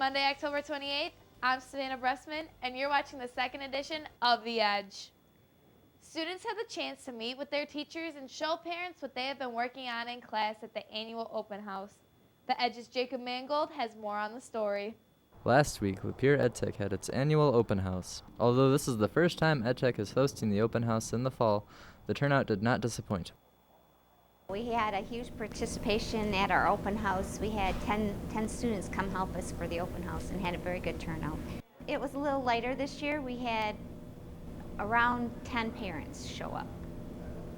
Monday, October 28th. I'm Savannah Bressman, and you're watching the second edition of The Edge. Students had the chance to meet with their teachers and show parents what they have been working on in class at the annual open house. The Edge's Jacob Mangold has more on the story. Last week, Lapeer EdTech had its annual open house. Although this is the first time EdTech is hosting the open house in the fall, the turnout did not disappoint. We had a huge participation at our open house. We had 10 students come help us for the open house and had a very good turnout. It was a little lighter this year. We had around 10 parents show up.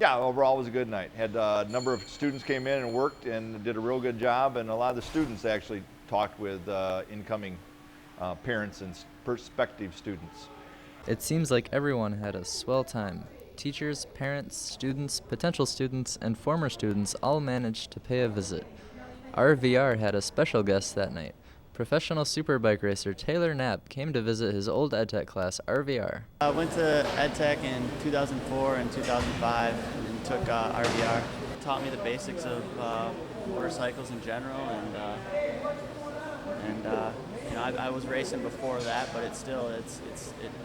Yeah, overall it was a good night. Had a number of students came in and worked and did a real good job, and a lot of the students actually talked with incoming parents and prospective students. It seems like everyone had a swell time. Teachers, parents, students, potential students, and former students all managed to pay a visit. RVR had a special guest that night. Professional superbike racer Taylor Knapp came to visit his old EdTech class, RVR. I went to EdTech in 2004 and 2005 and took RVR. It taught me the basics of motorcycles in general, and you know, I was racing before that, but it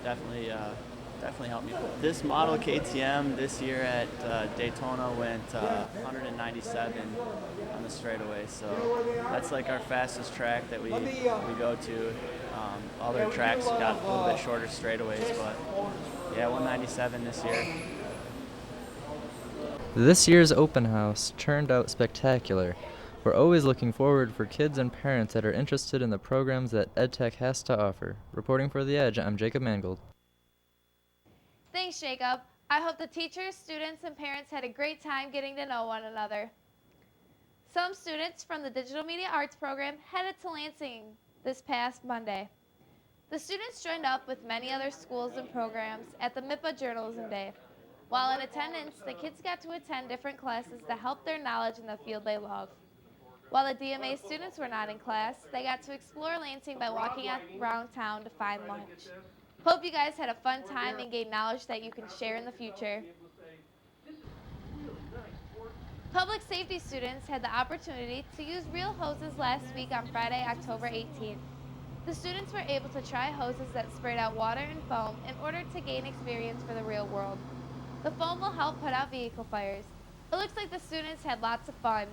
definitely helped me. This model KTM this year at Daytona went 197 on the straightaway, so that's like our fastest track that we go to. Other tracks got a little bit shorter straightaways, but yeah, 197 this year. This year's open house turned out spectacular. We're always looking forward for kids and parents that are interested in the programs that EdTech has to offer. Reporting for The Edge, I'm Jacob Mangold. Thanks, Jacob. I hope the teachers, students, and parents had a great time getting to know one another. Some students from the Digital Media Arts program headed to Lansing this past Monday. The students joined up with many other schools and programs at the MIPA Journalism Day. While in attendance, the kids got to attend different classes to help their knowledge in the field they love. While the DMA students were not in class, they got to explore Lansing by walking around town to find lunch. Hope you guys had a fun time and gained knowledge that you can share in the future. Public safety students had the opportunity to use real hoses last week on Friday, October 18th. The students were able to try hoses that sprayed out water and foam in order to gain experience for the real world. The foam will help put out vehicle fires. It looks like the students had lots of fun.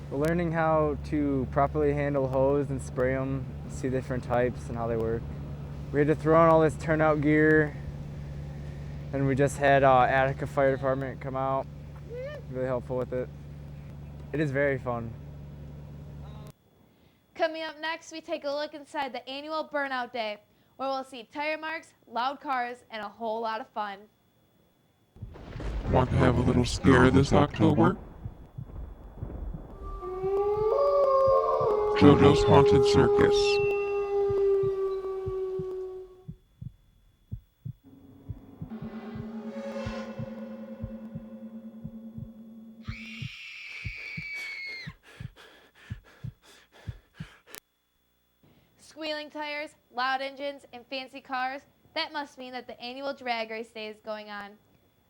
We're learning how to properly handle hose and spray them, see different types and how they work. We had to throw in all this turnout gear, and we just had Attica Fire Department come out, really helpful with it. It is very fun. Coming up next, we take a look inside the annual Burnout Day, where we'll see tire marks, loud cars, and a whole lot of fun. Want to have a little scare this October? JoJo's Haunted Circus. Squealing tires, loud engines, and fancy cars, that must mean that the annual drag race day is going on.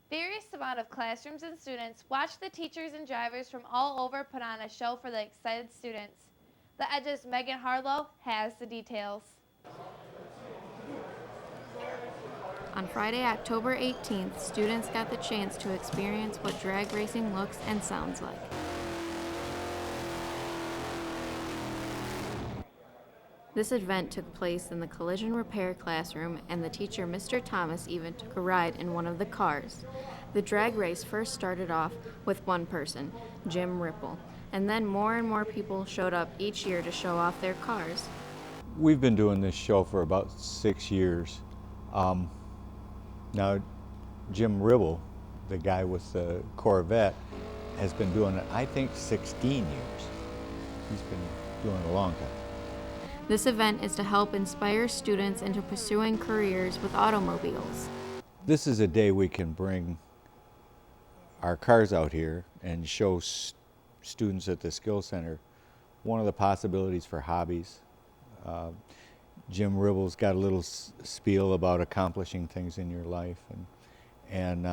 Various amount of classrooms and students watch the teachers and drivers from all over put on a show for the excited students. The Edge's Megan Harlow has the details. On Friday, October 18th, students got the chance to experience what drag racing looks and sounds like. This event took place in the collision repair classroom, and the teacher, Mr. Thomas, even took a ride in one of the cars. The drag race first started off with one person, Jim Ripple, and then more and more people showed up each year to show off their cars. We've been doing this show for about 6 years. Now, Jim Ribble, the guy with the Corvette, has been doing it, I think, 16 years. He's been doing it a long time. This event is to help inspire students into pursuing careers with automobiles. This is a day we can bring our cars out here and show students at the Skill Center one of the possibilities for hobbies. Jim Ribble's got a little spiel about accomplishing things in your life, and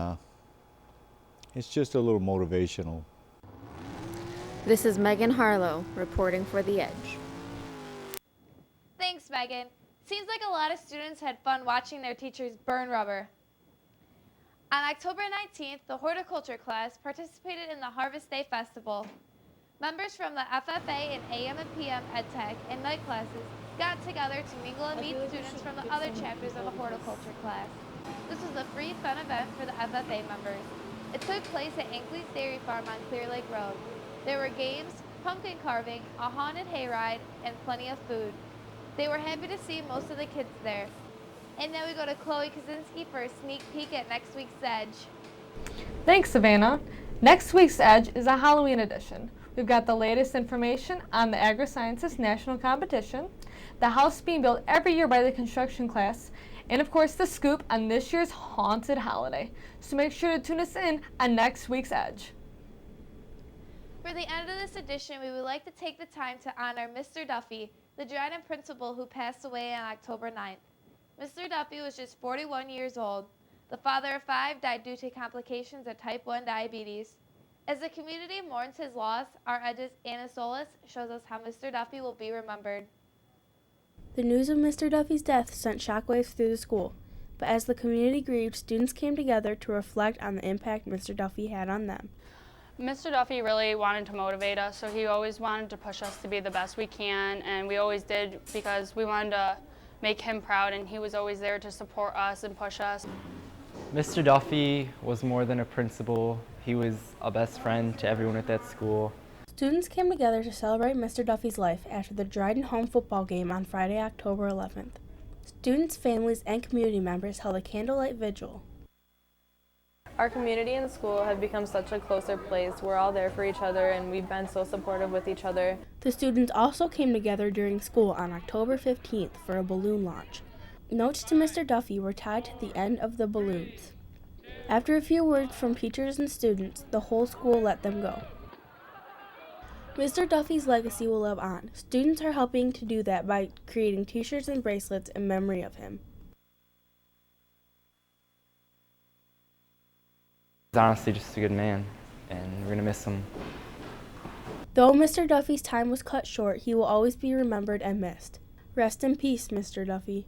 it's just a little motivational. This is Megan Harlow reporting for The Edge. bandwagon, seems like a lot of students had fun watching their teachers burn rubber. On October 19th, the horticulture class participated in the Harvest Day Festival. Members from the FFA and AM and PM EdTech and night classes got together to mingle and meet students from the other chapters of the horticulture class. This was a free, fun event for the FFA members. It took place at Ankley's Dairy Farm on Clear Lake Road. There were games, pumpkin carving, a haunted hayride, and plenty of food. They were happy to see most of the kids there. And now we go to Chloe Kaczynski for a sneak peek at next week's Edge. Thanks, Savannah. Next week's Edge is a Halloween edition. We've got the latest information on the Agri-Sciences National Competition, the house being built every year by the construction class, and of course the scoop on this year's haunted holiday. So make sure to tune us in on next week's Edge. For the end of this edition, we would like to take the time to honor Mr. Duffy, the Dryden principal who passed away on October 9th. Mr. Duffy was just 41 years old. The father of 5 died due to complications of type 1 diabetes. As the community mourns his loss, our Edge's Anna Solis shows us how Mr. Duffy will be remembered. The news of Mr. Duffy's death sent shockwaves through the school, but as the community grieved, students came together to reflect on the impact Mr. Duffy had on them. Mr. Duffy really wanted to motivate us, so he always wanted to push us to be the best we can, and we always did because we wanted to make him proud, and he was always there to support us and push us. Mr. Duffy was more than a principal. He was a best friend to everyone at that school. Students came together to celebrate Mr. Duffy's life after the Dryden home football game on Friday, October 11th. Students, families, and community members held a candlelight vigil. Our community and school have become such a closer place. We're all there for each other, and we've been so supportive with each other. The students also came together during school on October 15th for a balloon launch. Notes to Mr. Duffy were tied to the end of the balloons. After a few words from teachers and students, the whole school let them go. Mr. Duffy's legacy will live on. Students are helping to do that by creating t-shirts and bracelets in memory of him. He's honestly just a good man, and we're going to miss him. Though Mr. Duffy's time was cut short, he will always be remembered and missed. Rest in peace, Mr. Duffy.